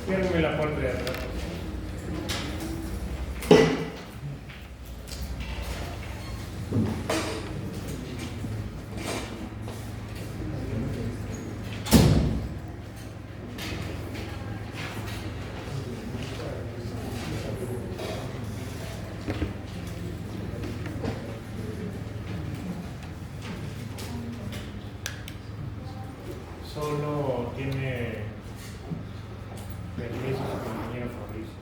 Ciérrame la puerta de atrás. Solo tiene permiso su compañero Fabricio.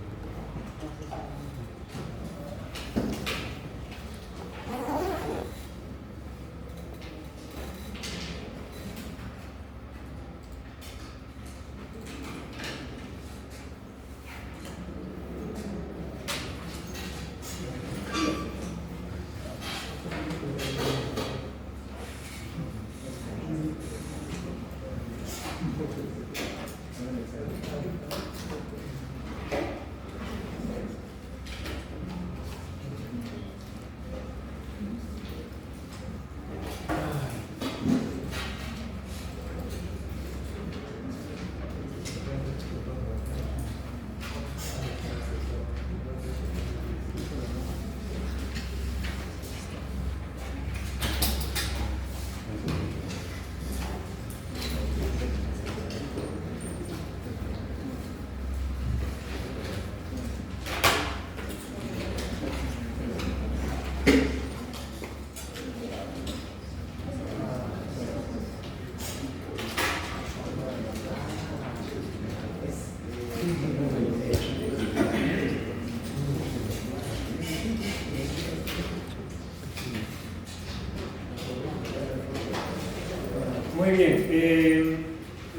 Muy bien,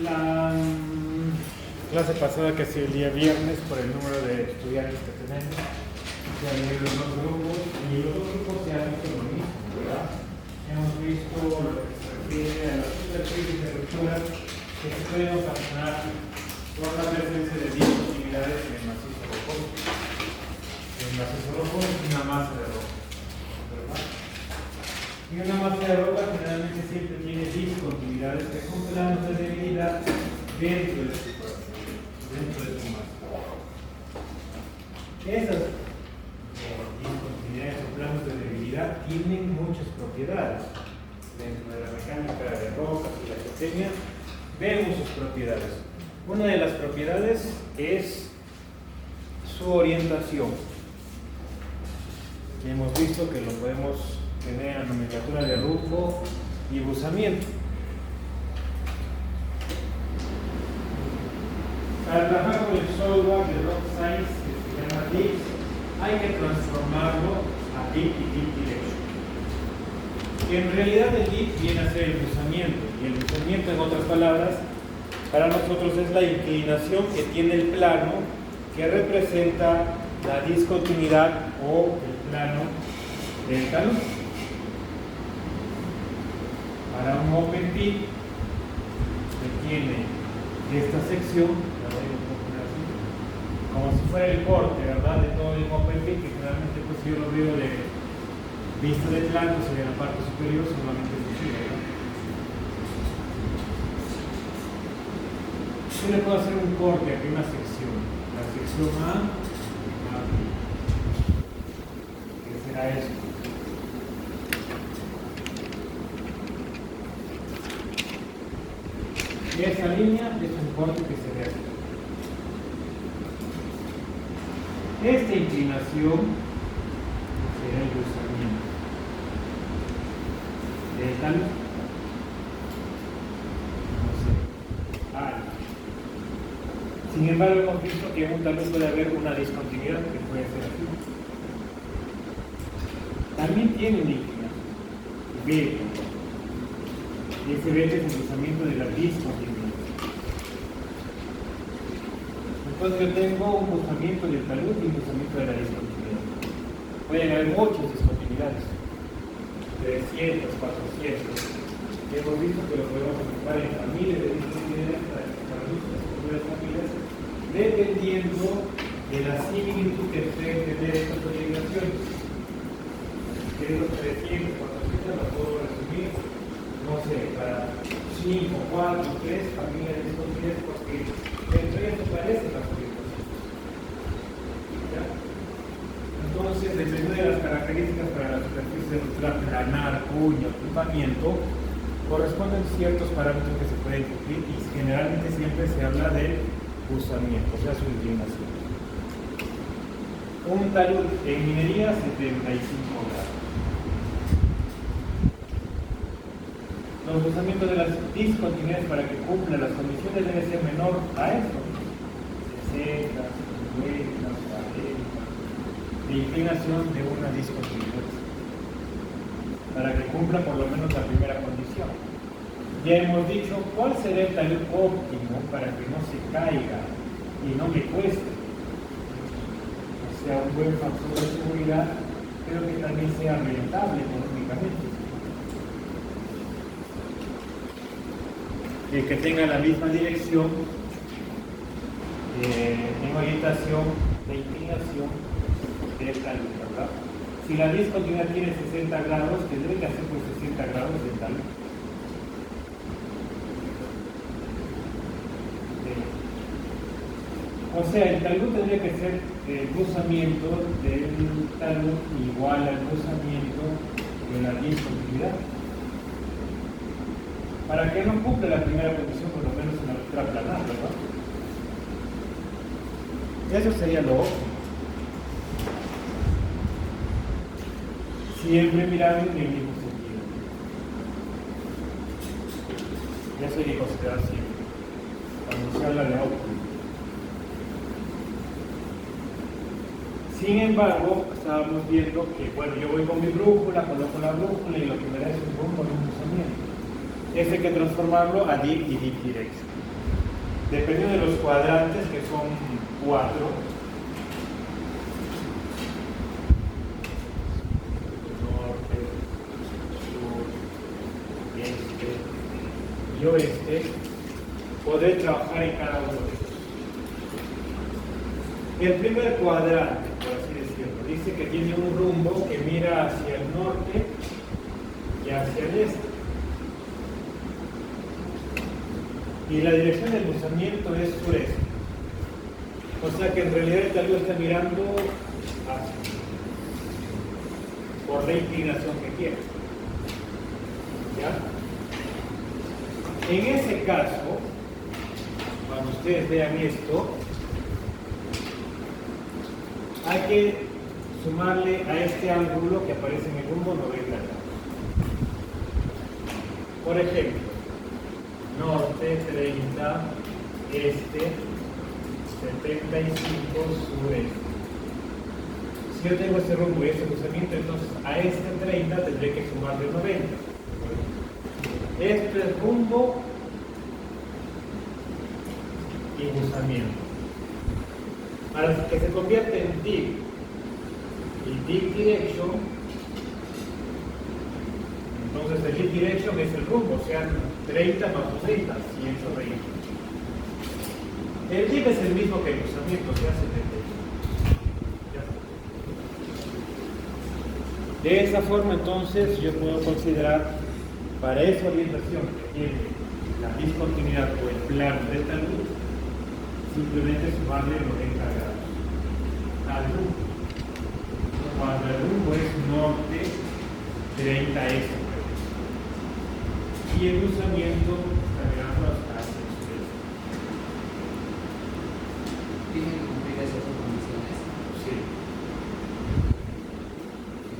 la clase pasada, que ha sido el día viernes, por el número de estudiantes que tenemos, se han ido los dos grupos y los dos grupos se han visto lo mismo, ¿verdad? Hemos visto lo que se refiere a las superficies de ruptura que se pueden ocasionar por la presencia de discontinuidades en el macizo rocoso. El macizo rocoso es una masa de roca, ¿verdad? Y una masa de roca generalmente siempre tiene discontinuidades que son planos de debilidad dentro de su cuerpo, dentro de su masa. Esas discontinuidades o planos de debilidad tienen muchas propiedades. Dentro de la mecánica de rocas y la geotecnia vemos sus propiedades. Una de las propiedades es su orientación. Y hemos visto que lo podemos tener en la nomenclatura de rufo y buzamiento. Para trabajar con el software de Rock Science, que se llama DIPS, hay que transformarlo a Dip y Dip Direction. Que en realidad el Dip viene a ser el buzamiento, y el buzamiento, en otras palabras, para nosotros es la inclinación que tiene el plano que representa la discontinuidad o el plano del talud. Para un open pit que tiene esta sección, la voy a poner así, como si fuera el corte, ¿verdad? De todo el open pit, que generalmente pues yo lo veo de vista de plano, se ve en la parte superior, solamente es posible, ¿verdad? Yo le puedo hacer un corte aquí, una sección, la sección A, que será esto. Y esa línea es un corte que se ve aquí. Esta inclinación será el buzamiento del talud. Sin embargo, hemos visto que en un talud puede haber una discontinuidad que puede ser así. También tiene una inclinación, beta. Y ese beta es el buzamiento de la discontinuidad. Entonces yo tengo un buzamiento del talud y un buzamiento de la discontinuidad. Pueden haber muchas discontinuidades, 300, 400. Hemos visto que lo podemos ocupar en familias de discontinuidades para las familias, dependiendo de la similitud que pueden tener estas orientaciones. Que los 300, 400 la puedo resumir, no sé, para 5, 4, 3 familias de discontinuidades porque dentro de esto aparecen las orientaciones. ¿Ya? Entonces, dependiendo de las características para la superficie de ruptura planar, cuña, ocupamiento, corresponden ciertos parámetros que se pueden cumplir y generalmente siempre se habla del cruzamiento, o sea, su inclinación. Un talud en minería, 75 grados. Los cruzamientos de las discontinuidades para que cumplan las condiciones debe ser menor a esto. 60, 50, 40 de inclinación de una discontinuidad. Para que cumpla por lo menos la primera condición. Ya hemos dicho cuál será el talud óptimo para que no se caiga y no me cueste. O sea, un buen factor de seguridad, pero que también sea rentable económicamente. Que tenga la misma dirección en orientación de inclinación del talud, ¿verdad? Si la discontinuidad tiene 60 grados, tendré que hacer pues 60 grados de talud. O sea, el talud tendría que ser el cruzamiento del talud igual al cruzamiento de la discontinuidad. Para que no cumpla la primera condición, por lo menos en la ruptura planar, ¿verdad? Eso sería lo óptimo. Siempre mirando en el mismo sentido. Eso hay que considerar siempre, cuando se habla de óptimo. Sin embargo, estábamos viendo que, bueno, yo voy con mi brújula, coloco la brújula y lo que me da es un rumbo de un cruzamiento. Ese hay que transformarlo a dip y dip direction. Dependiendo de los cuadrantes, que son 4, norte, sur, este y oeste, podré trabajar en cada uno de ellos. El primer cuadrante, por así decirlo, dice que tiene un rumbo que mira hacia el norte y hacia el este. Y la dirección del cruzamiento es sureste. O sea que en realidad el talud está mirando hacia, por la inclinación que quiere. ¿Ya? En ese caso, cuando ustedes vean esto, hay que sumarle a este ángulo que aparece en el rumbo 90 grados. Por ejemplo, norte 30, este 75, sureste. Si yo tengo este rumbo y este cruzamiento, entonces a este 30 tendré que sumarle 90. Este es rumbo y cruzamiento. Para que se convierta en dip y dip direction, entonces el dip direction es el rumbo, o sea, 30 más 30, 120. El dip es el mismo que el cruzamiento, o sea, 70. De esa forma, entonces, yo puedo considerar para esa orientación que tiene la discontinuidad o el plano del talud, simplemente sumarle 90 grados al rumbo. Cuando el rumbo es norte, 30 este. Y el cruzamiento está mirando hacia el sureste. ¿Tienen que cumplir esas dos condiciones? Sí.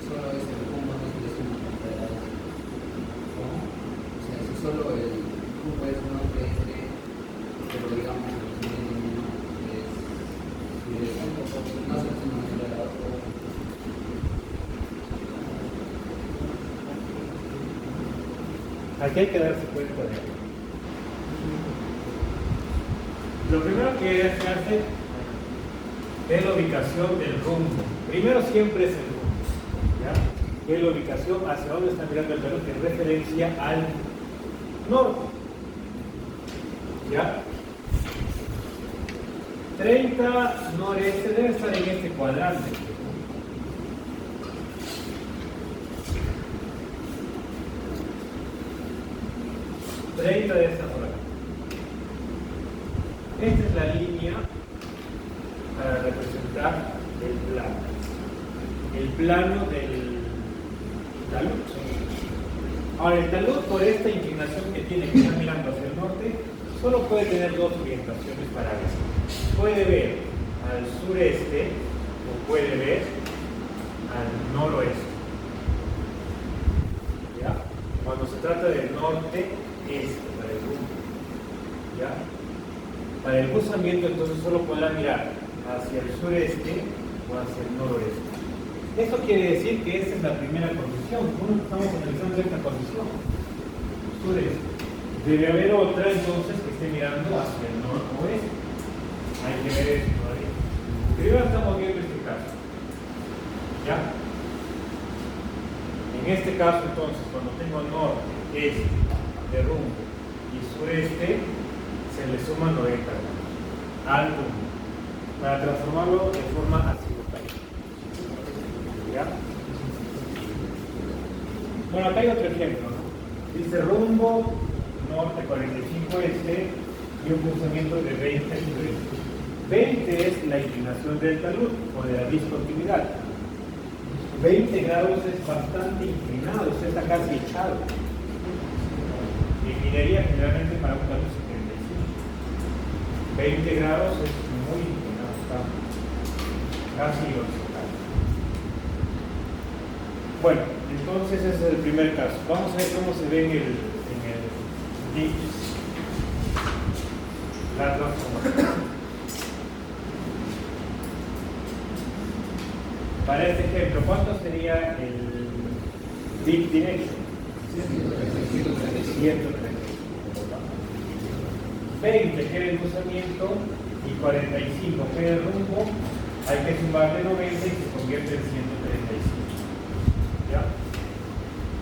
Solo es el rumbo, no es una contraria. ¿Cómo? O sea, si solo el rumbo es norte-este, pero digamos el cruzamiento es sureste, no se hace una manera de otro. Aquí hay que darse cuenta de algo. Lo primero que se hace es la ubicación del rumbo. Primero siempre es el rumbo, ¿ya? Es la ubicación hacia dónde está mirando el talud en referencia al norte. ¿Ya? 30 noreste debe estar en este cuadrante. 30 de esta por acá. Esta es la línea para representar el plano del talud. Ahora, el talud, por esta inclinación que tiene, que está mirando hacia el norte, solo puede tener dos orientaciones para ver. Puede ver al sureste o puede ver al noroeste. ¿Ya? Cuando se trata del norte, para el rumbo. ¿Ya? Para el cruzamiento, entonces solo podrá mirar hacia el sureste o hacia el noroeste. Esto quiere decir que esta es la primera condición. Estamos analizando esta condición. Sureste. Debe haber otra entonces que esté mirando hacia el noroeste. Hay que ver eso todavía. Primero estamos viendo este caso. ¿Ya? En este caso entonces, cuando tengo norte, este, de rumbo y sureste, se le suma 90 grados al rumbo para transformarlo de forma azimutal. ¿Ya? Bueno, acá hay otro ejemplo, ¿no? Dice rumbo norte 45 este y un cruzamiento de 20 sureste. 20 es la inclinación del talud o de la discontinuidad. 20 grados es bastante inclinado, usted está casi echado. Y miraría generalmente para un talud 75. 20 grados es muy inclinado, está casi horizontal. Bueno, entonces ese es el primer caso. Vamos a ver cómo se ve en el la transformación. Para este ejemplo, ¿cuánto sería el deep direction? 135. 20 que era el cruzamiento y 45 que era el rumbo, hay que sumarle 90 y se convierte en 135. ¿Ya?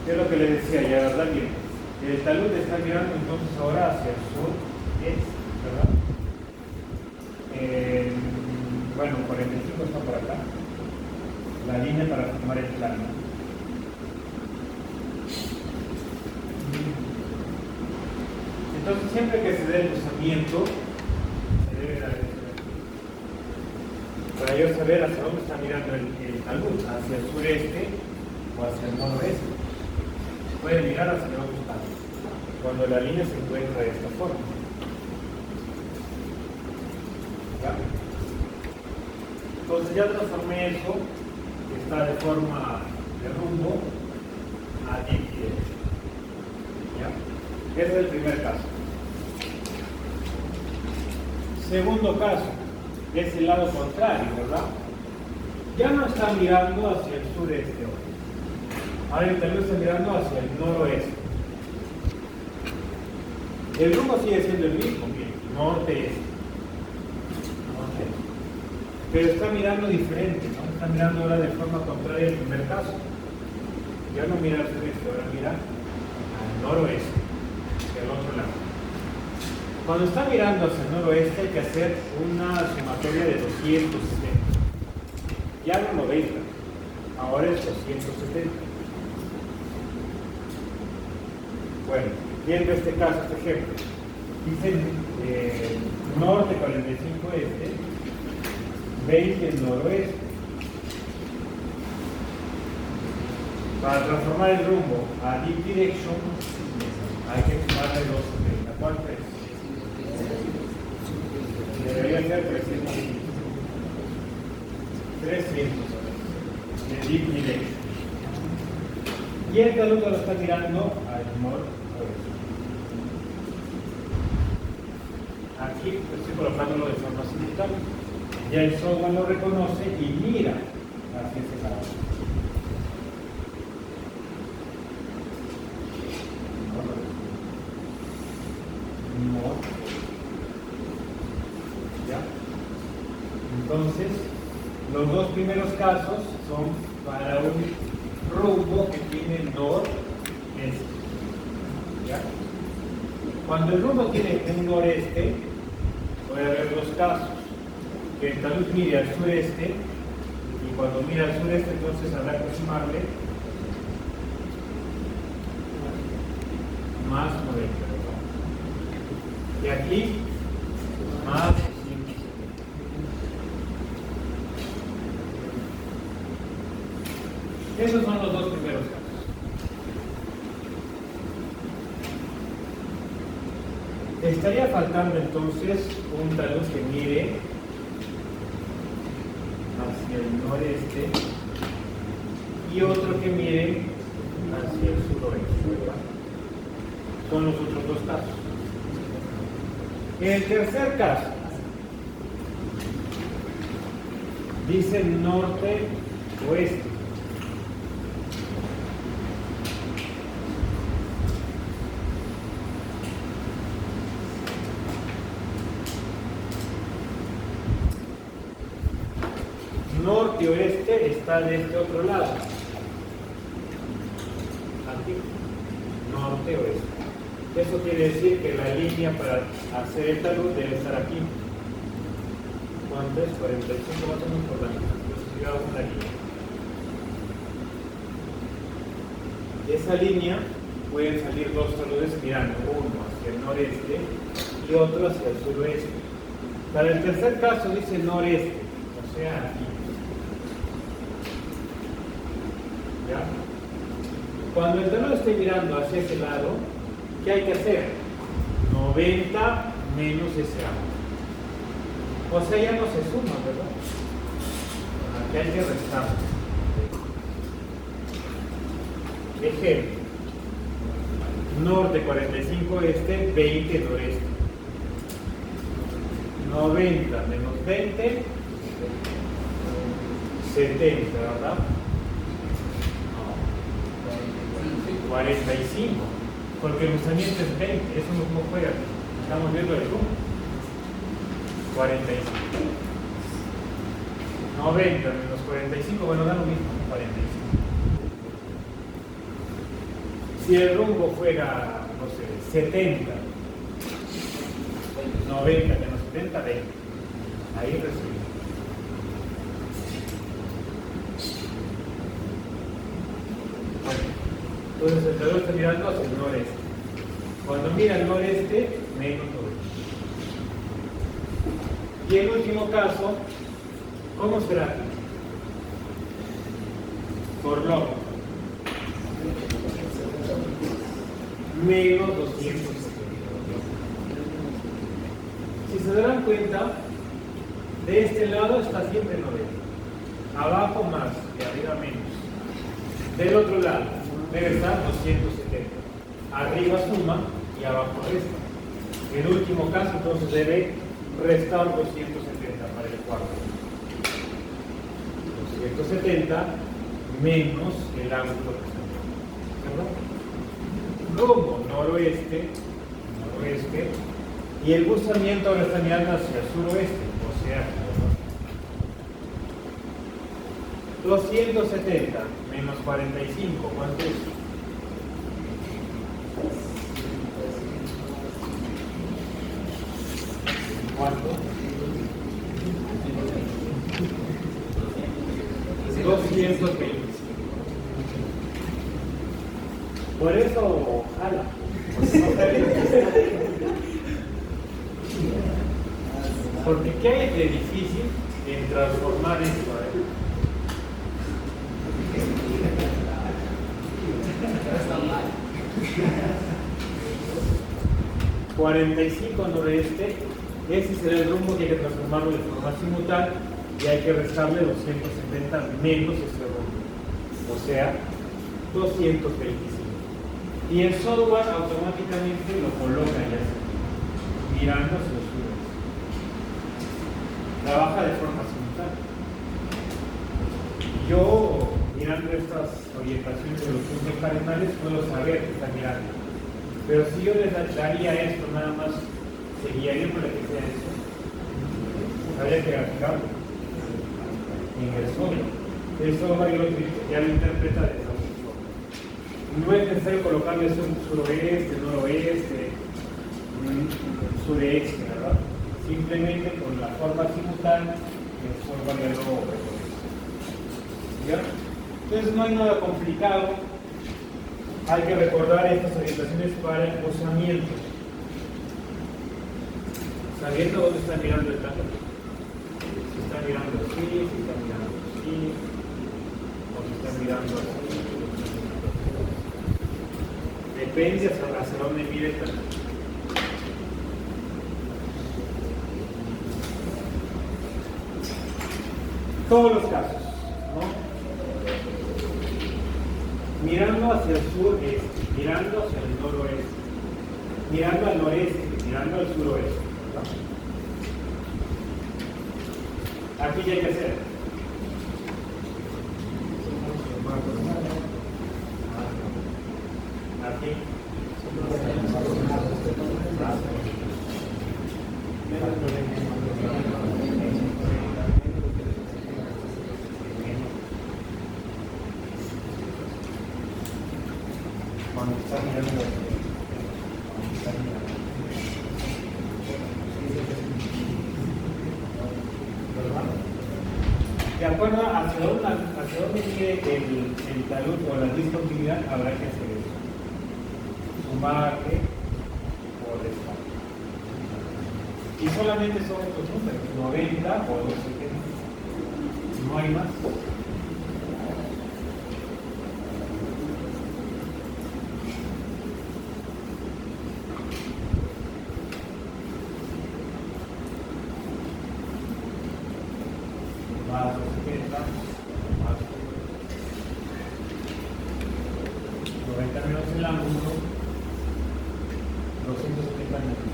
¿Qué es lo que le decía? Ya, ¿verdad? Bien. El talud está mirando entonces ahora hacia el sur, ¿verdad? Bueno, 45 está por acá. La línea para formar el plano. Entonces, siempre que se dé el cruzamiento, se debe dar esto. Para yo saber hacia dónde está mirando el talud, hacia el sureste o hacia el noroeste. Puede mirar hacia el otro lado, cuando la línea se encuentra de esta forma. ¿Ya? Entonces ya transformé eso, que está de forma de rumbo, a deep direction. ¿Ya? Ese es el primer caso. Segundo caso, es el lado contrario, ¿verdad? Ya no está mirando hacia el sureste ahora. Ahora el talud está mirando hacia el noroeste. El rumbo sigue siendo el mismo, norte-este. Pero está mirando diferente, ¿no? Está mirando ahora de forma contraria al primer caso. Ya no mira al sureste, ahora mira al noroeste, hacia el otro lado. Cuando está mirando hacia el noroeste hay que hacer una sumatoria de 270. Ya no 90, ahora es 270. Bueno, viendo este caso, este ejemplo, dice norte 45 este, 20 el noroeste. Para transformar el rumbo a deep direction hay que sumarle 270. ¿Cuánto es? Debería ser 300. 300 de deep direction. Y el talud lo está tirando al noroeste. Aquí estoy colocándolo de forma simultánea. Ya el software lo reconoce y mira hacia ese lado. ¿Ya? Entonces, los dos primeros casos son para un rumbo que tiene noreste. ¿Ya? Cuando el rumbo tiene un noreste, puede haber dos casos. Que el talud mire al sureste, y cuando mira al sureste, entonces habrá que sumarle más 90, ¿verdad? Y aquí, más 270. Esos son los dos primeros casos. Estaría faltando entonces un talud que mire hacia el noreste y otro que mire hacia el suroeste, ¿verdad? Son los otros dos casos. En el tercer caso, dice norte-oeste. Norte y oeste está de este otro lado. Aquí. Norte oeste. Eso quiere decir que la línea para hacer el talud debe estar aquí. ¿Cuánto es? 45 más o menos por la mitad. Entonces yo hago una línea. De esa línea pueden salir dos taludes mirando, uno hacia el noreste y otro hacia el suroeste. Para el tercer caso dice noreste, o sea aquí. ¿Ya? Cuando el talud esté mirando hacia ese lado, ¿qué hay que hacer? 90 menos ese ángulo. O sea, ya no se suma, ¿verdad? Aquí hay que restar. Ejemplo. Norte 45 este, 20 noreste. 90 menos 20, 70, ¿verdad? 45, porque el usamiento es 20, eso no juega. Estamos viendo el rumbo. 45. 90 menos 45, bueno, da lo mismo, 45. Si el rumbo fuera, no sé, 70, 90 menos 70, 20. Ahí recibe. Entonces el talud está mirando hacia el noreste. Cuando mira al noreste, menos noreste. Y el último caso, ¿cómo será? Por lógica. Menos 270. Si se darán cuenta, de este lado está siempre 90. Abajo más y arriba menos. Del otro lado debe estar 270. Arriba suma y abajo resta. El último caso entonces debe restar 270 para el cuarto. 270 menos el ángulo ¿verdad? Rumbo noroeste, y el buzamiento ahora está mirando hacia el suroeste, o sea, 270 menos 45, ¿cuánto es? ¿Cuánto? 225. Por eso, ojalá. Porque ¿qué hay de difícil en transformar esto? 45 noreste, ese será el rumbo que hay que transformarlo de forma simultánea y hay que restarle 270 menos ese rumbo, o sea, 225. Y el software automáticamente lo coloca ya, mirando hacia el sur. Trabaja de forma simultánea. Yo, mirando estas orientaciones de los puntos cardinales, puedo saber que está mirando. Pero si yo les daría esto nada más, ¿se guiaría por la que sea eso? Habría que graficarlo en el software. El software ya lo interpreta de esa forma. No es necesario colocarle suroeste, noroeste, sureste, ¿verdad? Simplemente con la forma simultánea, el software ya lo reconoce. ¿Ya? Entonces no hay nada complicado. Hay que recordar estas orientaciones para el posamiento. ¿Está viendo dónde está mirando el talón? Si está mirando así, si está mirando así, o si está mirando así. Depende hacia dónde mire el talón. Todos los casos, ¿no? Mirando hacia el sureste, mirando hacia el noroeste, mirando al noreste, mirando al suroeste, ¿no? Aquí ya hay que hacer. Aquí. Cuando está mirando, de acuerdo hacia dónde mide el talud o la discontinuidad, habrá que hacer eso. Sumarle o restar. Y solamente son estos números, 90 o 270. No hay más. Más 270, más 90 menos el ángulo, 270 metros.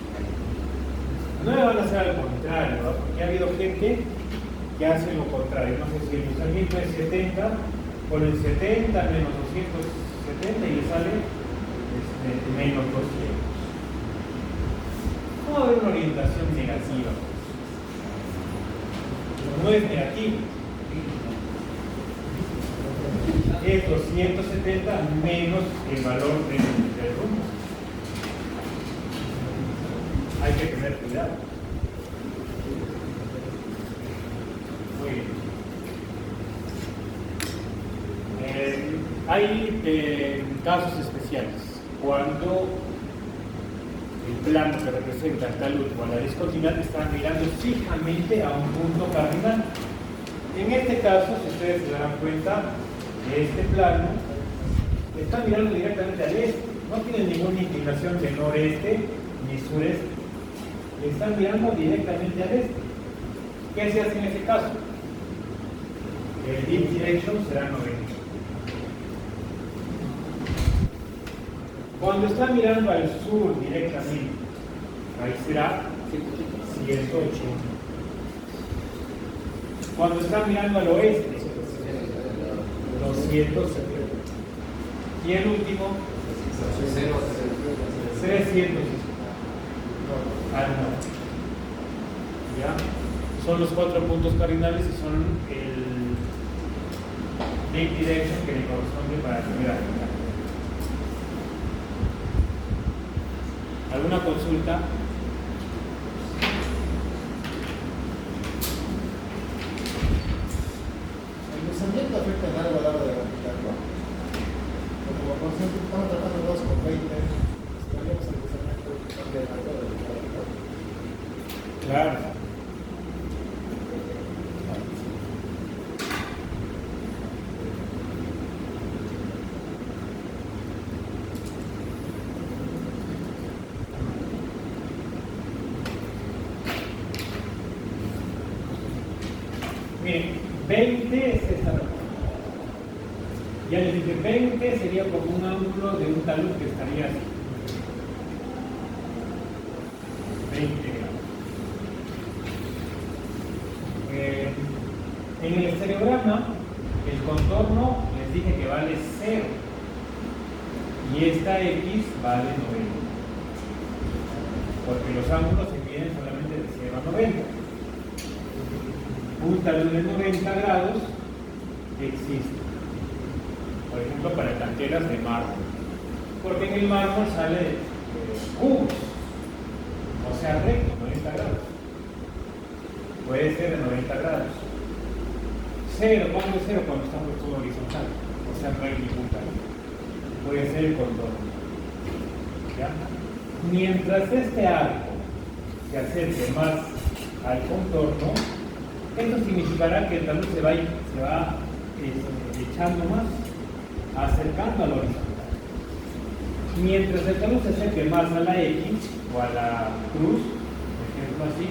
No le van a hacer al contrario, ¿no? Porque ha habido gente que hace lo contrario. No sé si el usamiento es 70, con el 70 menos 270 y le sale menos 200. ¿Cómo va a haber una orientación negativa? No es negativo. Es 270 menos el valor del rumbo. Hay que tener cuidado. Muy bien. Hay casos especiales. Cuando el plano que representa el talud o la discontinuidad está mirando fijamente a un punto cardinal. En este caso, si ustedes se darán cuenta, este plano está mirando directamente al este. No tiene ninguna inclinación de noreste ni sureste. Están mirando directamente al este. ¿Qué se hace en ese caso? El deep direction será 90. Cuando está mirando al sur directamente, ahí será 180. Cuando está mirando al oeste, 270. Y el último, 300. Al norte. ¿Ya? Son los 4 puntos cardinales y son el deep direction que le corresponde para mirar. ¿Alguna consulta? El descendiente afecta en algo a la hora de graficar, ¿no? Porque como por ejemplo estamos tratando 2,20, estaríamos el descendiente de algo de graficar. Claro. Miren, 20 es esta recta. Ya les dije, 20 sería como un ángulo de un talud que estaría así. 20 grados. En el estereograma, el contorno les dije que vale 0. Y esta X vale 90. Porque los ángulos se miden solamente de 0 a 90. Un talud de 90 grados existe. Por ejemplo, para canteras de mármol. Porque en el mármol sale cubos. O sea, recto, 90 grados. Puede ser de 90 grados. 0, ¿cuándo es 0? Cuando está todo horizontal. O sea, no hay ningún talud. Puede ser el contorno. ¿Ya? Mientras este arco se acerque más al contorno, esto significará que el talud se va echando más, acercando al horizontal. Mientras el talud se acerque más a la X o a la cruz, por ejemplo así,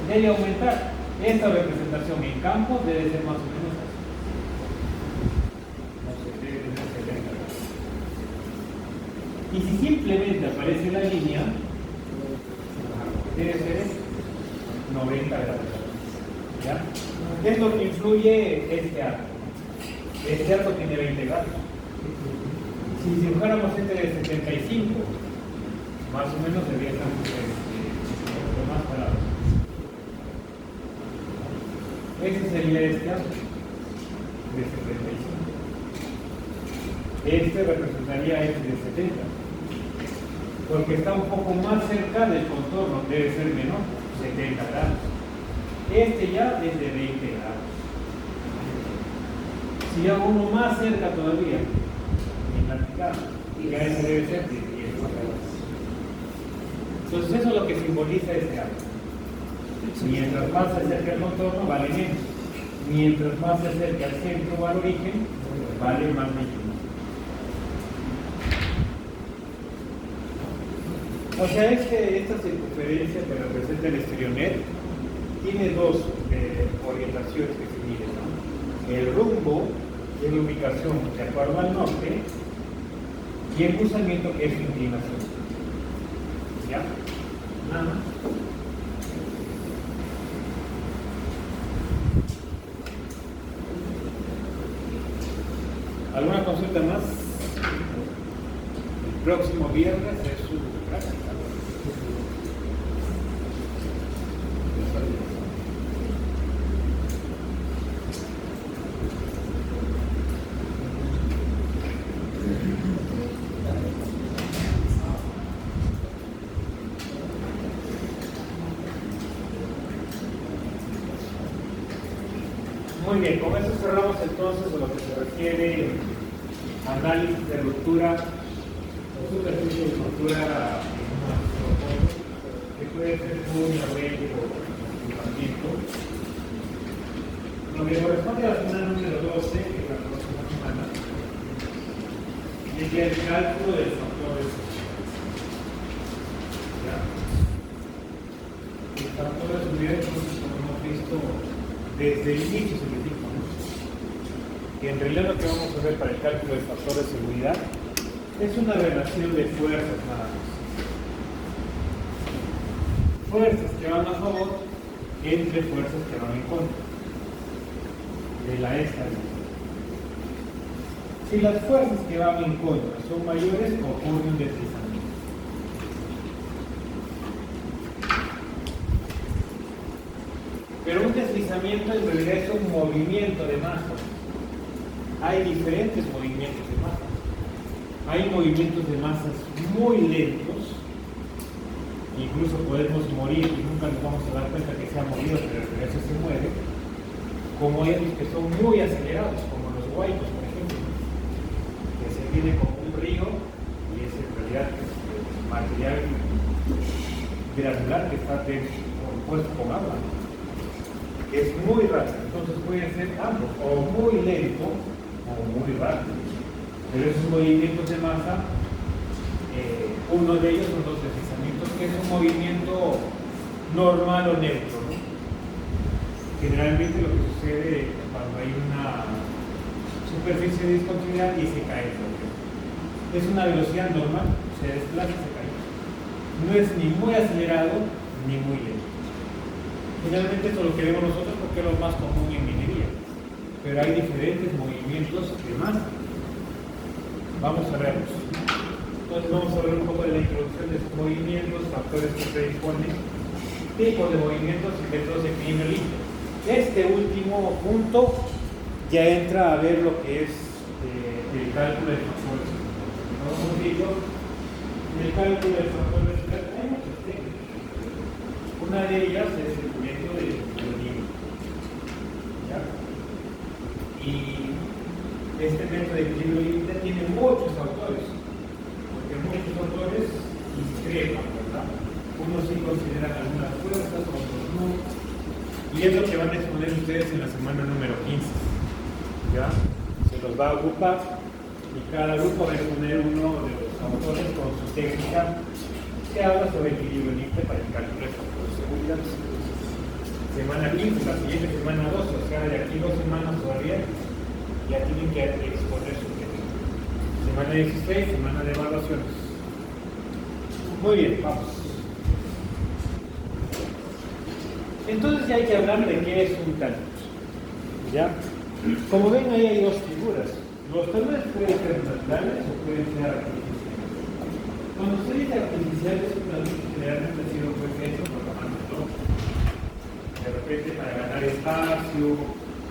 debe aumentar. Esta representación en campo debe ser más o menos así. No sé, debe tener 70 grados. Y si simplemente aparece la línea, debe ser 90 grados. ¿Ya? ¿Qué es lo que influye este arco? Este arco tiene 20 grados. Si dibujáramos este de 75, más o menos debería estar un poco más parado. Ese sería este arco de 75. Este representaría este de 70. Porque está un poco más cerca del contorno, debe ser menor, 70 grados. Este ya es de 20 grados. Si hago uno más cerca todavía, en la mitad, ya ese debe ser de 10 grados. Entonces eso es lo que simboliza este arco. Mientras más se acerca al contorno, vale menos. Mientras más se acerca al centro o al origen, vale más menos. O sea, esta circunferencia que representa el estirionet tiene dos orientaciones que se miden, ¿no? El rumbo, que es la ubicación de acuerdo al norte, y el cruzamiento, que es su inclinación. ¿Ya? Nada más. ¿Alguna consulta más? El próximo viernes es su práctica. Muy bien, con eso cerramos entonces a lo que se refiere análisis de ruptura o superficie de ruptura en una que puede ser muy arreglo o equipamiento. Lo que corresponde a la semana número 12, que es la próxima semana, es ya el cálculo del factor de seguridad. El factor de seguridad, entonces, como hemos visto, desde el inicio se les dijo, ¿no? Que en realidad lo que vamos a ver para el cálculo del factor de seguridad es una relación de fuerzas nada más. Fuerzas que van a favor entre fuerzas que van en contra de la estabilidad. Si las fuerzas que van en contra son mayores, ocurre un deslizamiento. Pero un deslizamiento en realidad es un movimiento de masa. Hay diferentes movimientos de masa. Hay movimientos de masas muy lentos, incluso podemos morir y nunca nos vamos a dar cuenta que se ha movido, pero en realidad se mueve, como ellos que son muy acelerados, como los huaycos, por ejemplo, que se viene como un río y es en realidad material granular que está compuesto con agua. Es muy rápido, entonces puede ser ambos, o muy lento o muy rápido. Pero esos movimientos de masa, uno de ellos son los deslizamientos, que es un movimiento normal o neutro, ¿no? Generalmente lo que sucede cuando hay una superficie de discontinuidad y se cae el bloque. Es una velocidad normal, se desplaza y se cae. No es ni muy acelerado ni muy lento. Generalmente esto lo que vemos nosotros porque es lo más común en minería, pero hay diferentes movimientos de masa. Vamos a verlos. Entonces vamos a ver un poco de la introducción de estos movimientos, factores que predisponen, tipos de movimientos y métodos de equilibrio libre. Este último punto ya entra a ver lo que es el cálculo de factores. Como hemos dicho, el cálculo del factor de seguridad hay muchas técnicas. Una de ellas es el método de equilibrio. Y este método de equilibrio límite tiene muchos autores, porque muchos autores discrepan, ¿verdad? Unos sí consideran algunas fuerzas, otros no. Y es lo que van a exponer ustedes en la semana número 15. ¿Ya? Se los va a agrupar y cada grupo va a exponer uno de los autores con su técnica que habla sobre equilibrio libre para el cálculo de factores de seguridad. Semana 15, la siguiente semana 2, o sea, de aquí 2 semanas todavía, ya tienen que exponer su técnica. Semana 16, semana de evaluaciones. Muy bien, vamos. Entonces ya hay que hablar de qué es un talud. ¿Ya? Como ven, ahí hay dos figuras. Los taludes pueden ser naturales o pueden ser artificiales. Cuando se dice artificiales, un talud generalmente ha sido hecho por la mano del hombre. De repente para ganar espacio,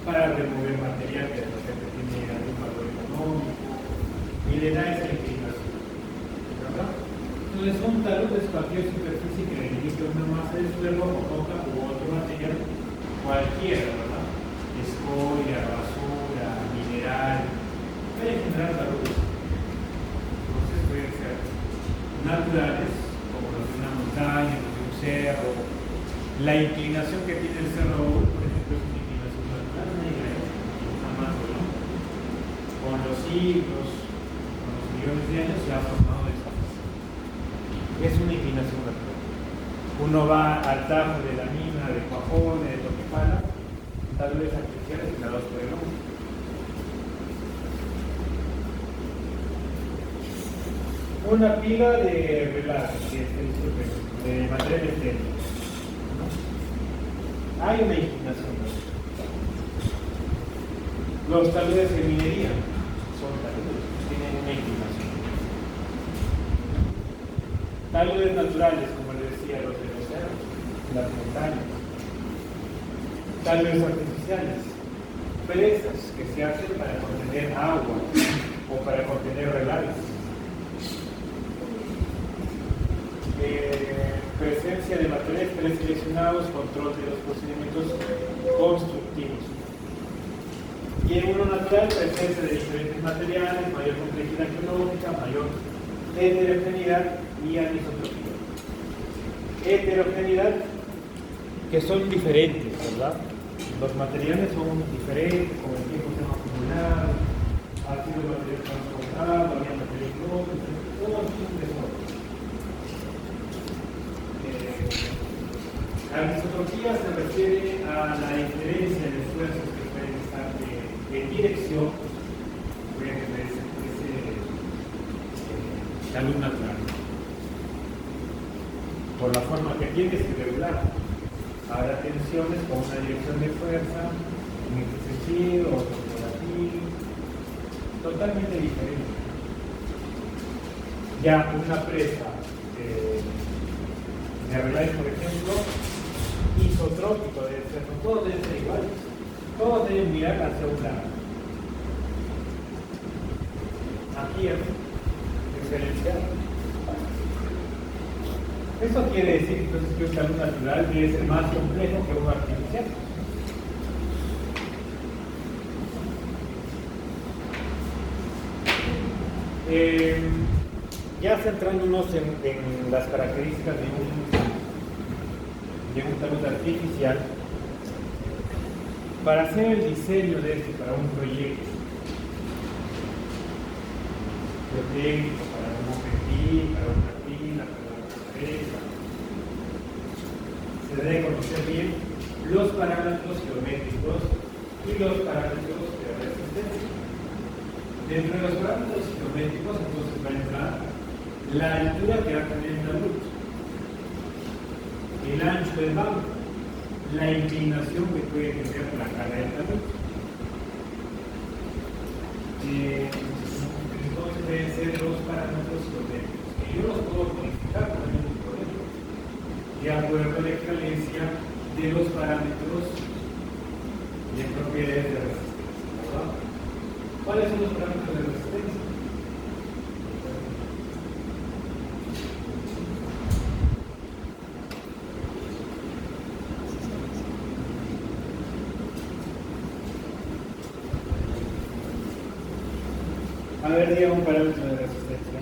para remover material que de repente tiene algún valor económico, y le da esa inclinación. ¿Verdad? Entonces un talud es cualquier superficie que delimite una masa de suelo o roca u otro material, cualquiera, ¿verdad? Escoria, basura, mineral, pueden generar taludes. Entonces pueden ser naturales, como los de una montaña, los de un cerro. La inclinación que tiene el cerro, por ejemplo, es una inclinación natural, jamás, ¿no? Con los siglos, con los millones de años se ha formado esa masa. Es una inclinación natural. Uno va al tajo de la mina, de Cuajón, de Toquepala, taludes artificiales creados por el hombre. Una pila de relajes, de materiales técnicos. Hay una inclinación. Los taludes de minería son taludes, tienen una inclinación. Taludes naturales, como les decía, los de los cerros, las montañas. Taludes artificiales, presas que se hacen para contener agua o para contener relaves. Presencia de materiales preseleccionados, control de los procedimientos constructivos. Y en uno natural, presencia de diferentes materiales, mayor complejidad geológica, mayor heterogeneidad y anisotropía. Heterogeneidad, que son diferentes, ¿verdad? Los materiales son diferentes, con el tiempo se han acumulado, ha sido material transportado, había material propio, todo es un desorden. La anisotropía se refiere a la diferencia de esfuerzos que pueden estar en dirección, pueden tener ese talud natural. Por la forma que tiene es irregular. Habrá tensiones con una dirección de fuerza, en este sentido, otro por aquí, totalmente diferente. Ya una presa de relaves, por ejemplo, isotrópico debe ser, todos deben ser iguales, todos deben mirar hacia un lado. Aquí es diferenciado. Eso quiere decir entonces que un talud natural debe ser más complejo que un artificial. Ya centrándonos en las características de un talud artificial, para hacer el diseño de este para un proyecto técnico, para un objetivo, para una pila, para una presa, se debe conocer bien los parámetros geométricos y los parámetros de resistencia. Dentro de los parámetros geométricos entonces va a entrar la altura que va a tener el talud, el ancho del banco, la inclinación que puede tener la cara del talud. Entonces deben ser los parámetros geométricos, que yo los puedo modificar con ningún problema, de acuerdo a la equivalencia de los parámetros de propiedades de resistencia, ¿verdad? ¿Cuáles son los parámetros de resistencia? A ver, diga un parámetro de resistencia.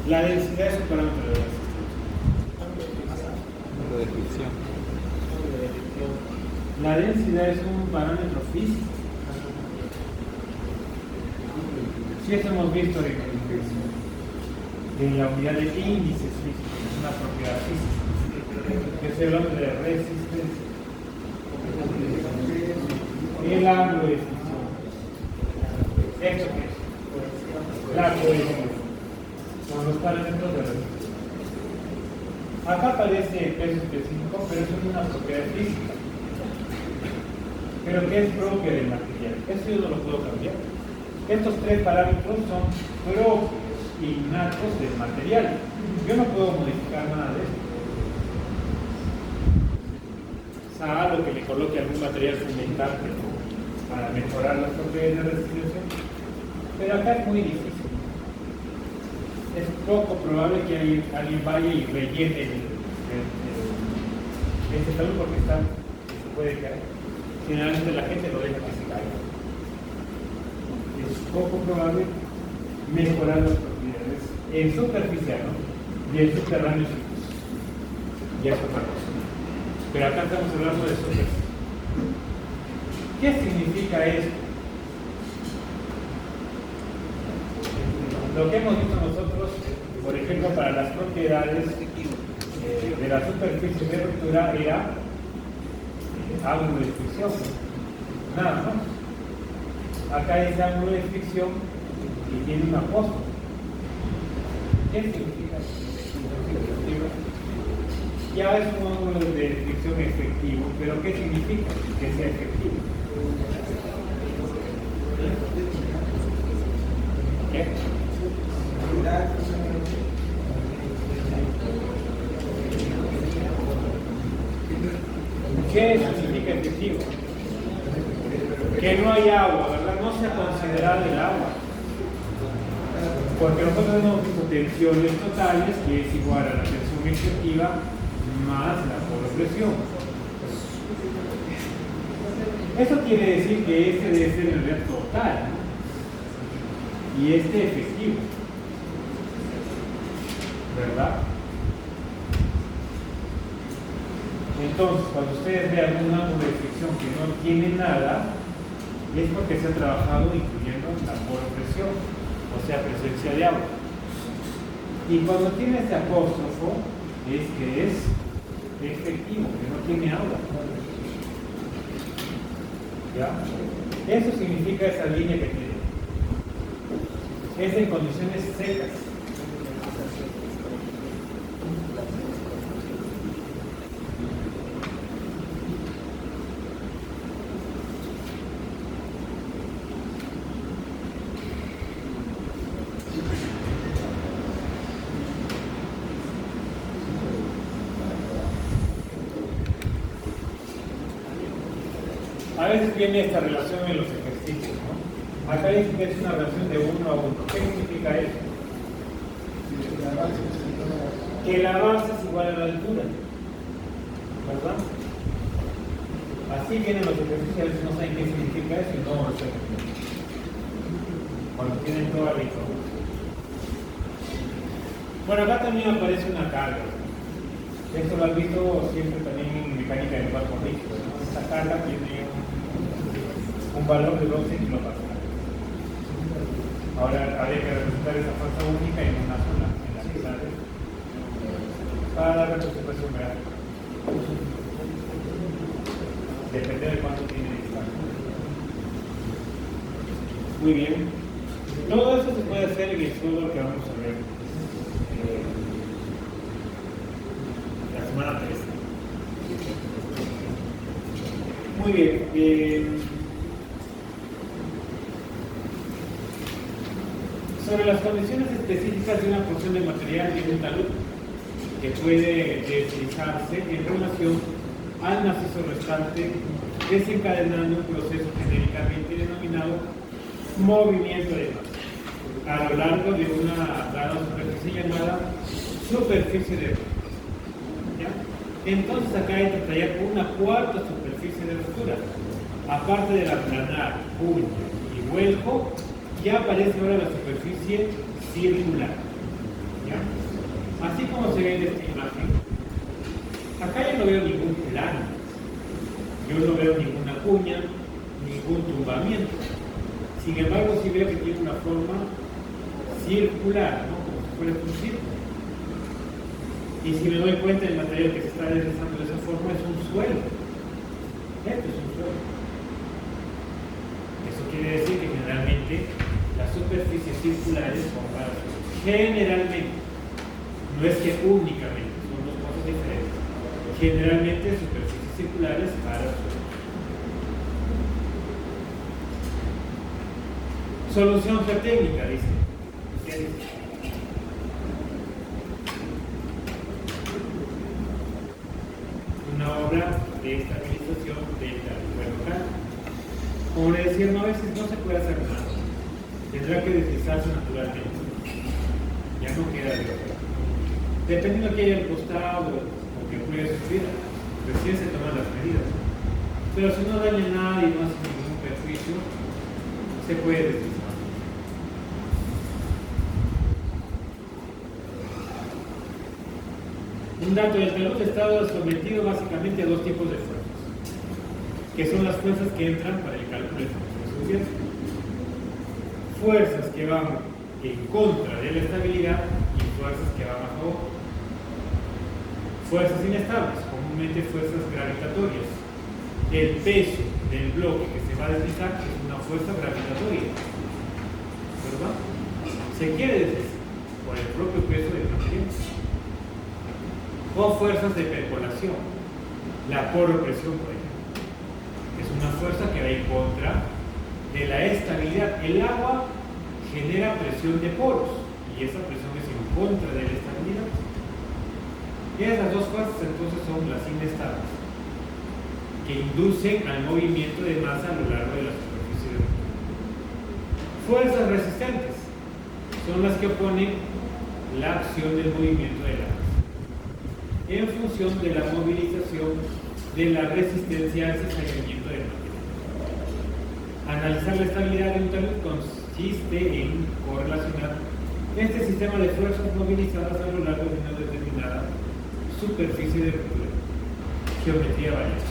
La densidad es un parámetro de resistencia. Número de fricción. La densidad es un parámetro físico. Si eso hemos visto en la unidad de índices físicos, es una propiedad física, que es el orden de resistencia. El ángulo de fricción. ¿Esto qué es? La cohesión. Son los parámetros de resistencia. Acá aparece el peso específico, pero eso es una propiedad física. Pero que es propia del material. Eso yo no lo puedo cambiar. Estos tres parámetros son propios, innatos del material. Yo no puedo modificar nada de esto. Salvo que le coloque algún material fundamental para mejorar las propiedades de resistencia. Pero acá es muy difícil. Es poco probable que alguien vaya y rellene este talud porque se puede caer. Generalmente la gente lo deja que se caiga. Es poco probable mejorar las propiedades en superficial, ¿no? Y en subterráneo ya es otra cosa. Pero acá estamos hablando de superficie. ¿Qué significa esto? Lo que hemos visto nosotros, por ejemplo, para las propiedades de la superficie de ruptura era ángulo de fricción, nada más. Acá es ángulo de fricción y tiene un apóstol. ¿Qué significa eso? Ya es un ángulo de fricción efectivo, pero ¿qué significa que sea efectivo? ¿Qué? ¿Qué significa efectivo? Que no hay agua, ¿verdad? No se ha considerado el agua. Porque nosotros hemos visto tensiones totales, que es igual a la tensión efectiva más la poropresión. Eso quiere decir que este debe ser el red total, ¿no? Y este efectivo, ¿verdad? Entonces, cuando ustedes vean un ángulo de fricción que no tiene nada, es porque se ha trabajado incluyendo la poropresión, o sea, presencia de agua. Y cuando tiene este apóstrofo, es que es efectivo, que no tiene agua. ¿Ya? Eso significa esa línea que tiene. Es en condiciones secas. A veces viene esta relación en los ejercicios, ¿no? Acá dice que es una relación de 1 a 1. ¿Qué significa eso? Que la base es igual a la altura, ¿verdad? Así vienen los ejercicios, a veces no saben qué significa eso y no lo saben. Cuando tienen toda la información. Bueno, acá también aparece una carga. Esto lo has visto siempre también en mecánica de cuerpo rígido, ¿no? Esta carga tiene un valor de 12 kilopascales. Ahora habría que representar esa fuerza única en una sola, en la mitad, para la representación gráfica. Depende de cuánto tiene el impacto. Muy bien. Todo eso se puede hacer en el estudio que vamos a ver la semana 3. Muy bien. Sobre las condiciones específicas de una porción de material de un talud que puede deslizarse en relación al macizo restante, desencadenando un proceso genéricamente denominado movimiento de masa a lo largo de una dada superficie llamada superficie de ruptura. Entonces acá hay que tallar una cuarta superficie de ruptura, aparte de la planar, punta y vuelco. Ya aparece ahora la superficie circular. ¿Ya? Así como se ve en esta imagen, acá yo no veo ningún plano, yo no veo ninguna cuña, ningún tumbamiento. Sin embargo, sí veo que tiene una forma circular, ¿no? Como si fuera un círculo. Y si me doy cuenta, el material que se está deslizando de esa forma es un suelo. Esto es un suelo. Eso quiere decir que generalmente las superficies circulares son para suelos. Generalmente, no es que únicamente, son dos cosas diferentes. Generalmente superficies circulares para suelos. Solución geotécnica, dice. ¿Qué dice? Una obra de estabilización del terreno local. Como le decía, a veces no se puede hacer nada. Tendrá que deslizarse naturalmente. Ya no queda de otra. Dependiendo de que haya al costado o que pueda sufrir, recién se toman las medidas. Pero si no daña nada y no hace ningún perjuicio, se puede deslizar. Un dato: el talud está sometido básicamente a dos tipos de fuerzas, que son las fuerzas que entran para el cálculo de fuerzas. Fuerzas que van en contra de la estabilidad y fuerzas que van a favor. Fuerzas inestables, comúnmente fuerzas gravitatorias. El peso del bloque que se va a deslizar es una fuerza gravitatoria, ¿verdad? Se quiere deslizar por el propio peso del material. O fuerzas de percolación, la poropresión, por ejemplo, es una fuerza que va en contra de la estabilidad. El agua genera presión de poros y esa presión es en contra de la estabilidad. Y esas dos fuerzas entonces son las inestables, que inducen al movimiento de masa a lo largo de la superficie del mundo. Fuerzas resistentes son las que oponen la acción del movimiento de la masa en función de la movilización de la resistencia al cizañamiento del material. Analizar la estabilidad de un talud consiste en correlacionar este sistema de fuerzas movilizadas a lo largo de una determinada superficie de ruptura. Geometría variable.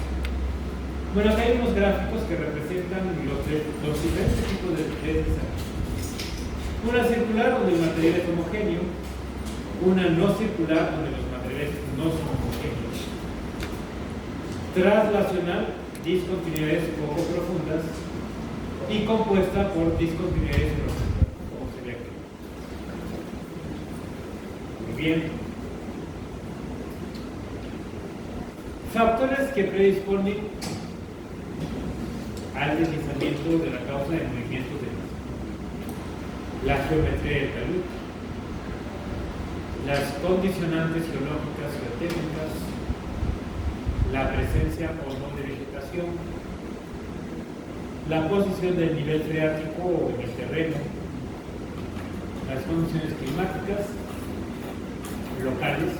Bueno, acá hay unos gráficos que representan los diferentes tipos de deslizamiento. Una circular donde el material es homogéneo, una no circular donde los materiales no son homogéneos. Traslacional, discontinuidades poco profundas, y compuesta por discontinuidades profundas, como se ve aquí. Muy bien. Factores que predisponen al deslizamiento de la causa de movimientos de masa. La geometría del talud, las condicionantes geológicas y geotécnicas, la presencia o no de vegetación, la posición del nivel freático en el terreno, las condiciones climáticas locales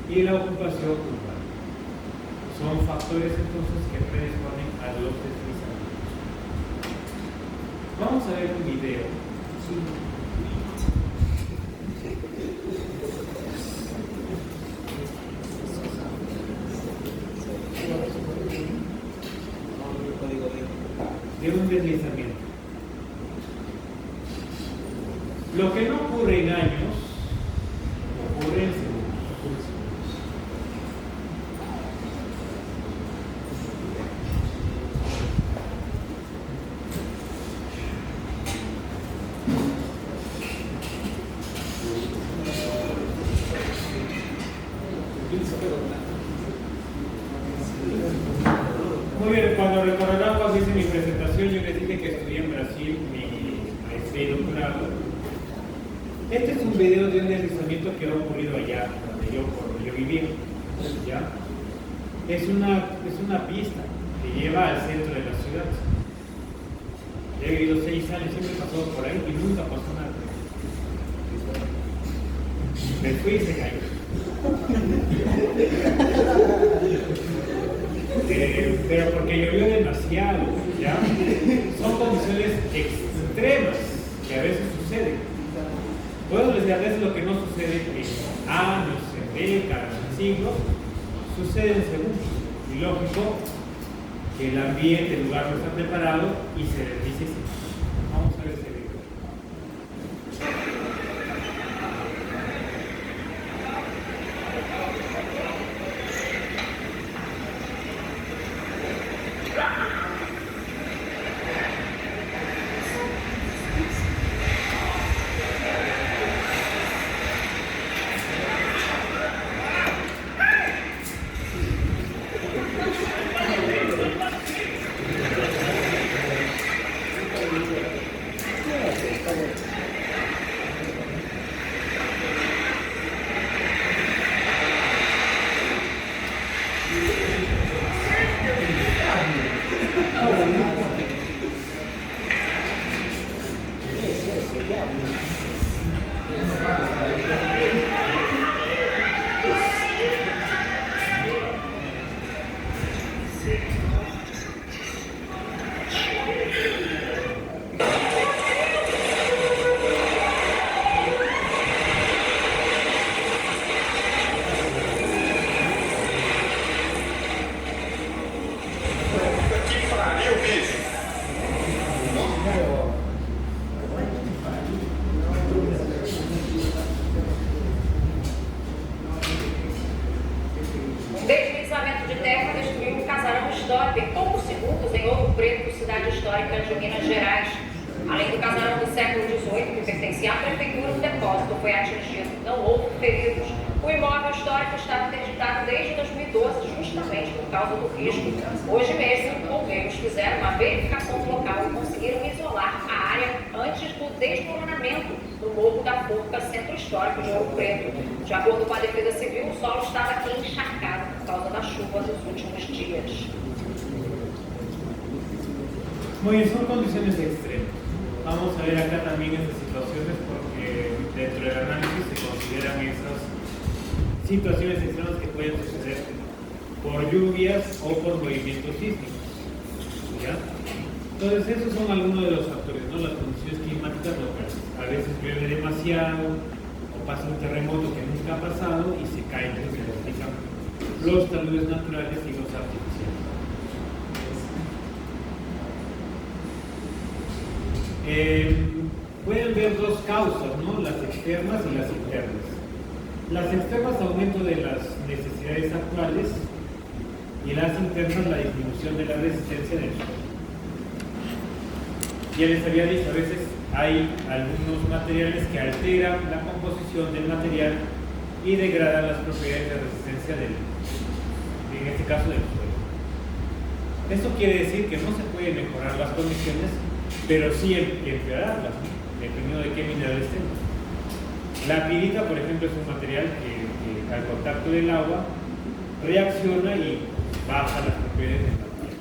y la ocupación urbana. Son factores entonces que predisponen a los deslizamientos. Vamos a ver un video. De un deslizamiento. Lo que no ocurre en años, ocurre en segundos. Muy bien, cuando recordarán cuando hice mi presentación, yo les dije que estudié en Brasil mi maestría y doctorado. Este es un video de un deslizamiento que ha ocurrido allá, donde yo vivía. ¿Ya? Es una pista que lleva al centro de la ciudad. He vivido 6 años, siempre he pasado por ahí y nunca pasó nada. Me fui y se cayó. Pero porque llovió demasiado, ¿ya? Son condiciones extremas que a veces suceden. Bueno, les decía, es lo que no sucede en años, en décadas, en siglos, sucede en segundos. Y lógico que el ambiente, el lugar no está preparado y se desdice. Vamos a ver ese video. Deslizamento de terra destruiu um casarão histórico em poucos segundos em Ouro Preto, cidade histórica de Minas Gerais. Além do casarão do século XVIII, que pertencia à prefeitura, o depósito foi atingido. Não houve feridos. O imóvel histórico estava interditado desde 2012, justamente por causa do risco. Hoje mesmo, bombeiros fizeram uma verificação do local e conseguiram isolar a área antes do desmoronamento no Morro da Forca, centro histórico de Ouro Preto. De acordo com a Defesa Civil, o solo estava encharcado por causa da chuva dos últimos dias. Muy bien, son condiciones extremas. Vamos a ver acá también estas situaciones porque dentro del análisis se consideran esas situaciones extremas que pueden suceder por lluvias o por movimientos sísmicos. ¿Ya? Entonces esos son algunos de los factores, ¿no? Las condiciones climáticas locales. A veces llueve demasiado o pasa un terremoto que nunca ha pasado y se caen, se multiplican los taludes naturales y los artificiales. Pueden ver dos causas, ¿no? Las externas y las internas. Las externas, aumento de las necesidades actuales, y las internas, la disminución de la resistencia del suelo. Ya les había dicho, a veces hay algunos materiales que alteran la composición del material y degradan las propiedades de resistencia en este caso del suelo. Esto quiere decir que no se puede mejorar las condiciones, pero sí empeorarlas, ¿no? Dependiendo de qué minerales tenga. La pirita, por ejemplo, es un material que al contacto del agua reacciona y baja las propiedades del material.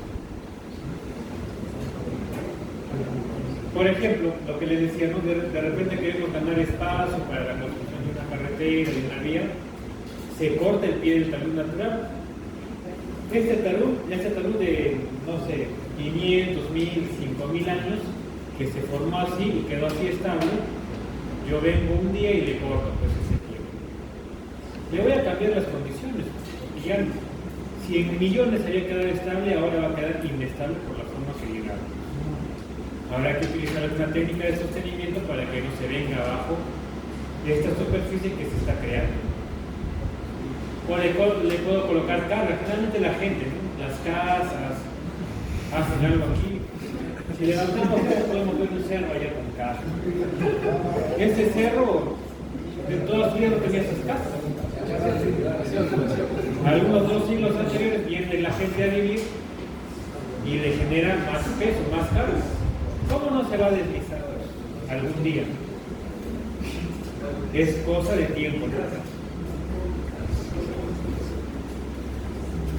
Por ejemplo, lo que les decía, ¿no? De repente queremos ganar espacio para la construcción de una carretera, de una vía, se corta el pie del talud natural. Este talud de, no sé, 500, 1000, 5000 años, que se formó así y quedó así estable, yo vengo un día y le corto pues ese pie. Le voy a cambiar las condiciones, porque ya si en millones había quedado estable, ahora va a quedar inestable por la forma que llegaba. Habrá que utilizar alguna técnica de sostenimiento para que no se venga abajo esta superficie que se está creando. O le puedo colocar carga. Generalmente la gente, ¿no? Las casas hacen algo aquí. Si levantamos esto, podemos ver un cerro allá con casa. Ese cerro de toda su vida no tenía esas casas. Algunos 2 siglos anteriores viene la gente a vivir y le genera más peso, más carga. ¿Cómo no se va a deslizar algún día? Es cosa de tiempo, ¿no?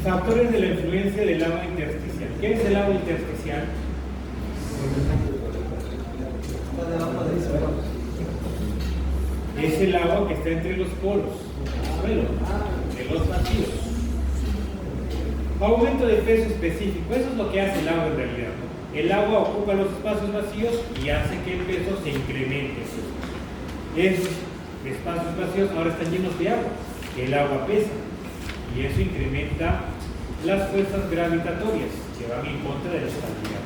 Factores de la influencia del agua intersticial. ¿Qué es el agua intersticial? Es el agua que está entre los polos, el suelo, de los vacíos. Aumento de peso específico, eso es lo que hace el agua en realidad, ¿no? El agua ocupa los espacios vacíos y hace que el peso se incremente. Esos espacios vacíos ahora están llenos de agua. El agua pesa y eso incrementa las fuerzas gravitatorias que van en contra de la estabilidad.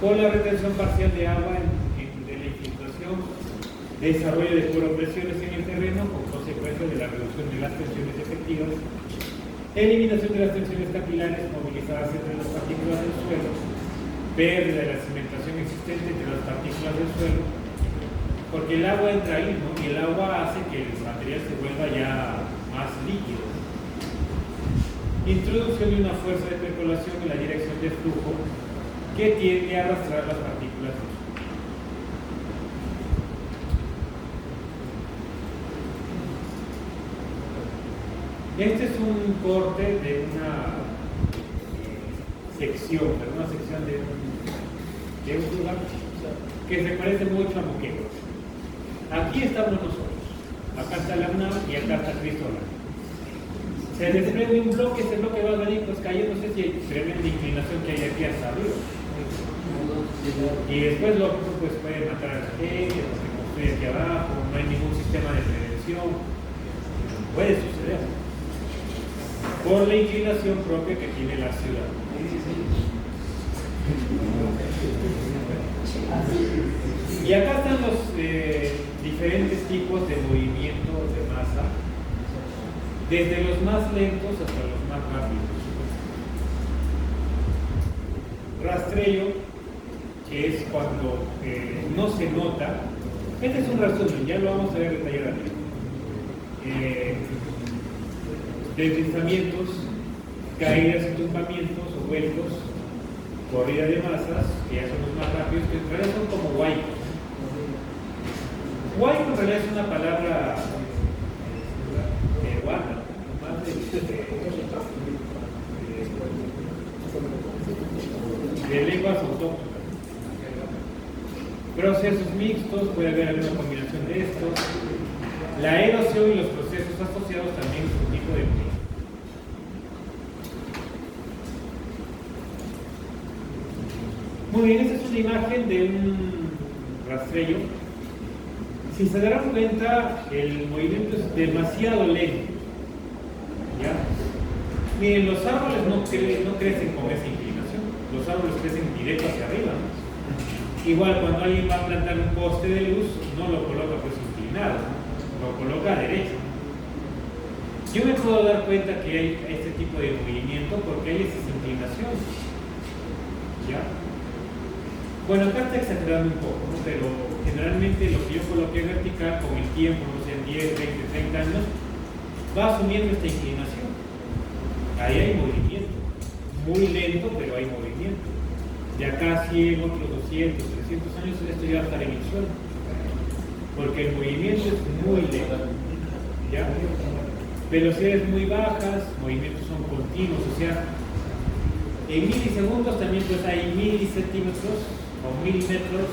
Con la retención parcial de agua de la infiltración, desarrollo de presiones en el terreno con consecuencia de la reducción de las tensiones efectivas, eliminación de las tensiones capilares movilizadas entre las partículas del suelo, pérdida de la cimentación existente entre las partículas del suelo, porque el agua entra ahí, ¿no? Y el agua hace que el material se vuelva ya más líquido. Introducción de una fuerza de percolación en la dirección de flujo que tiende a arrastrar las partículas del suelo. Este es un corte de una sección de un lugar que se parece mucho a Moquegua. Aquí estamos nosotros, acá está la UNAM y acá está Cristóbal. Se desprende un bloque, ese bloque va a venir pues cayendo, no sé si hay tremenda inclinación que hay aquí hasta arriba. Y después lo pues puede matar a la gente, o se construye aquí abajo, no hay ningún sistema de prevención. Puede suceder por la inclinación propia que tiene la ciudad. Y acá están los diferentes tipos de movimiento de masa, desde los más lentos hasta los más rápidos. Rastreo, que es cuando no se nota. Este es un resumen, ya lo vamos a ver detalladamente. Deslizamientos, caídas y tumbamientos o vuelcos, corrida de masas, que ya son los más rápidos, que en realidad son como huaicos. Huaico en realidad es una palabra peruana, más de lenguas autóctonas. Procesos mixtos, puede haber alguna combinación de estos. La erosión y los procesos asociados también es un tipo de movimiento. Muy bien, esta es una imagen de un rastreo. Si se darán cuenta, el movimiento es demasiado lento. ¿Ya? Miren, los árboles no crecen con esa inclinación. Los árboles crecen directo hacia arriba, ¿no? Igual cuando alguien va a plantar un poste de luz, no lo coloca pues inclinado, lo coloca a derecha. Yo me puedo dar cuenta que hay este tipo de movimiento porque hay esas inclinaciones. ¿Ya? Bueno, acá está exagerando un poco, ¿no? Pero generalmente lo que yo coloqué vertical con el tiempo, no sé, en 10, 20, 30 años, va asumiendo esta inclinación. Ahí hay movimiento, muy lento, pero hay movimiento. De acá 100, otros 200, 300 años, esto ya va a estar en el suelo. Porque el movimiento es muy lento. ¿Ya? Velocidades muy bajas, movimientos son continuos, o sea, en milisegundos también pues hay milicentímetros o milímetros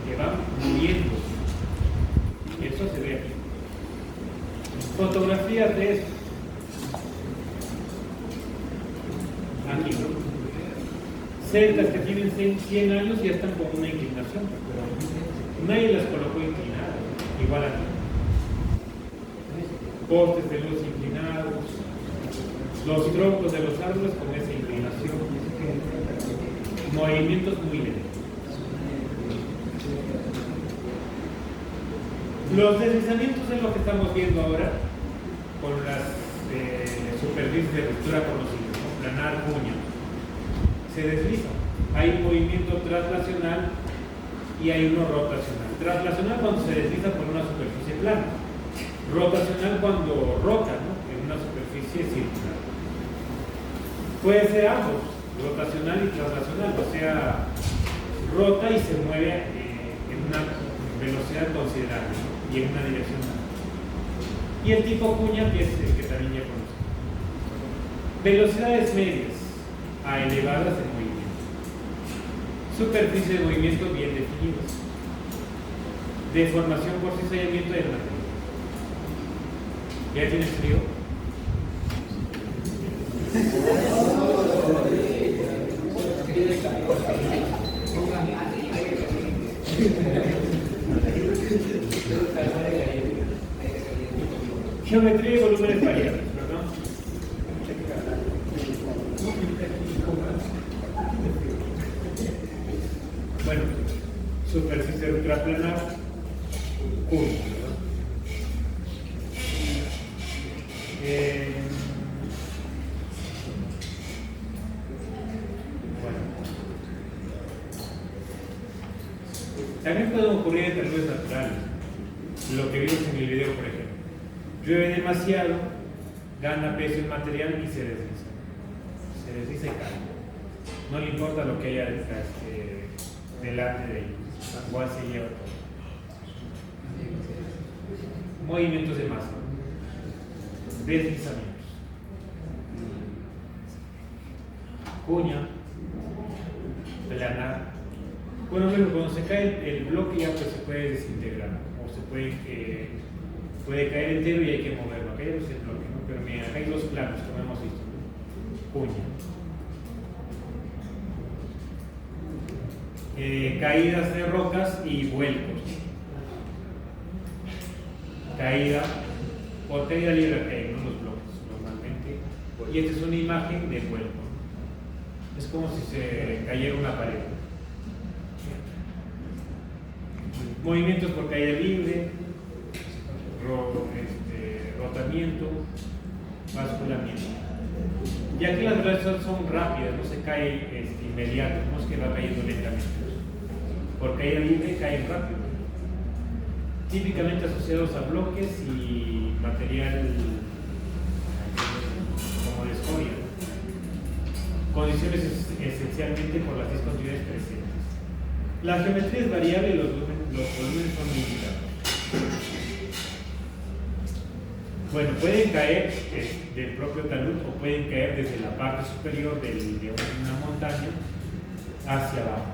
que van moviendo. Eso se ve aquí. Fotografías de eso. Aquí. Celdas que tienen 100 años y ya están con una inclinación. Nadie las colocó inclinadas. Igual aquí. Postes de luz inclinados. Los troncos de los árboles con esa inclinación. Movimientos muy lentos. Los deslizamientos es lo que estamos viendo ahora con las superficies de ruptura conocidas, ¿no? Planar, cuña. Se deslizan. Hay un movimiento traslacional y hay uno rotacional. Traslacional cuando se desliza por una superficie plana. Rotacional cuando rota, ¿no? En una superficie circular. Puede ser ambos, rotacional y traslacional, o sea, rota y se mueve en una velocidad considerable, ¿no? Y en una dirección. Y el tipo cuña, que es el que también ya conocemos. Velocidades medias a elevadas de movimiento. Superficie de movimiento bien definidas. Deformación por cizallamiento del material. ¿Ya tienes frío? Geometría y volúmenes variables, perdón. Bueno, superficie ultraplanar, curva, ¿verdad? Bueno. También pueden ocurrir entradas naturales, lo que vimos en el video, por ejemplo. Llueve demasiado, gana peso el material y se desliza. Se desliza y cae. No le importa lo que haya delante de ellos. Igual se lleva todo. Movimientos de masa. Deslizamientos. Cuña. Planar. Bueno, pero cuando se cae el bloque ya pues se puede desintegrar o se puede caer entero y hay que moverlo. Acá ya no es el bloque, ¿no? Pero mira, acá hay dos planos, como hemos visto. Cuña. Caídas de rocas y vuelcos. Caída, por caída libre caen, ¿no? Los bloques, normalmente. Y esta es una imagen de vuelco. Es como si se cayera una pared. Movimientos por caída libre, rotamiento, basculamiento. Ya que las velocidades son rápidas, no se cae inmediato, no es que va cayendo lentamente. Por caída libre caen rápido. Típicamente asociados a bloques y material como de escoria. Condiciones esencialmente por las discontinuidades presentes. La geometría es variable y los volúmenes son limitados. Bueno, pueden caer del propio talud o pueden caer desde la parte superior de una montaña hacia abajo.